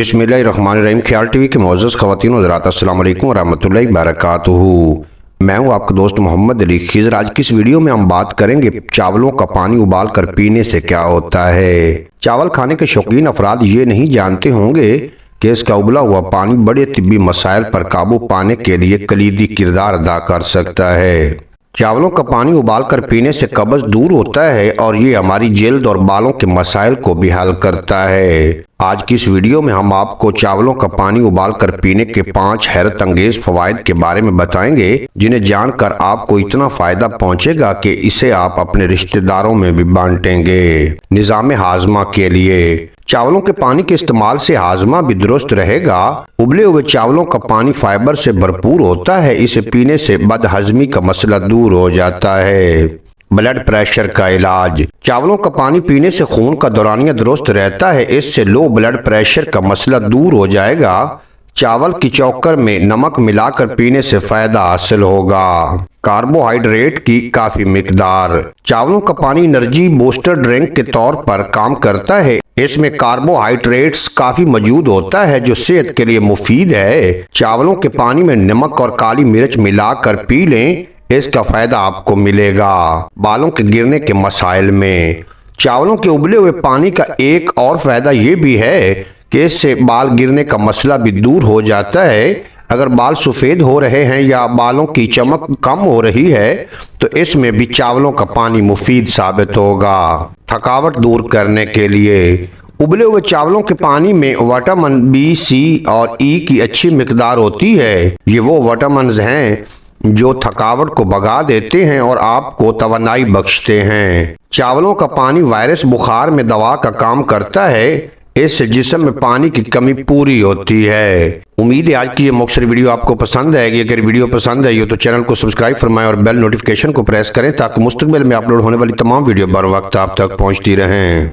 बिस्मिल्लाहिर्रहमानिर्रहीम। ख्याल टीवी के मुअज़्ज़ज़ ख़वातीन और हज़रात, अस्सलाम वालेकुम व रहमतुल्लाहि व बरकातुहू। मैं हूँ आपका दोस्त मोहम्मद अली खिज़र। आज की इस वीडियो में हम बात करेंगे चावलों का पानी उबाल कर पीने से क्या होता है। चावल खाने के शौकीन अफराद ये नहीं जानते होंगे कि इसका उबला हुआ पानी बड़े तिब्बी मसाइल पर काबू पाने के लिए कलीदी किरदार अदा कर सकता है। चावलों का पानी उबाल कर पीने से कब्ज़ दूर होता है और ये हमारी जल्द और बालों के मसाइल को भी हल करता है। आज की इस वीडियो में हम आपको चावलों का पानी उबाल कर पीने के 5 हैरत अंगेज फवाइद के बारे में बताएंगे, जिन्हें जानकर आपको इतना फायदा पहुंचेगा कि इसे आप अपने रिश्तेदारों में भी बांटेंगे। निज़ाम हाजमा के लिए चावलों के पानी के इस्तेमाल से हाजमा भी दुरुस्त रहेगा। उबले हुए चावलों का पानी फाइबर से भरपूर होता है। इसे पीने से बदहजमी का मसला दूर हो जाता है। ब्लड प्रेशर का इलाज। चावलों का पानी पीने से खून का दौरानिया दुरुस्त रहता है। इससे लो ब्लड प्रेशर का मसला दूर हो जाएगा। चावल की चौकर में नमक मिलाकर पीने से फायदा हासिल होगा। कार्बोहाइड्रेट की काफी मिकदार। चावलों का पानी एनर्जी बूस्टर ड्रिंक के तौर पर काम करता है। इसमें कार्बोहाइड्रेट्स काफी मौजूद होता है जो सेहत के लिए मुफीद है। चावलों के पानी में नमक और काली मिर्च मिलाकर पी लें, इसका फायदा आपको मिलेगा। बालों के गिरने के मसाइल में चावलों के उबले हुए पानी का एक और फायदा ये भी है कि इससे बाल गिरने का मसला भी दूर हो जाता है। अगर बाल सफ़ेद हो रहे हैं या बालों की चमक कम हो रही है तो इसमें भी चावलों का पानी मुफीद साबित होगा। थकावट दूर करने के लिए उबले हुए चावलों के पानी में विटामिन बी, सी और ई की अच्छी मिकदार होती है। ये वो विटामिन्स हैं जो थकावट को भगा देते हैं और आपको तवानाई बख्शते हैं। चावलों का पानी वायरस बुखार में दवा का काम करता है। इससे जिस्म में पानी की कमी पूरी होती है। उम्मीद है आज की ये मुख्तसर वीडियो आपको पसंद आएगी। अगर वीडियो पसंद आई हो तो चैनल को सब्सक्राइब फरमाएं और बेल नोटिफिकेशन को प्रेस करें ताकि मुस्तकबिल में अपलोड होने वाली तमाम वीडियो बर वक्त आप तक पहुंचती रहें।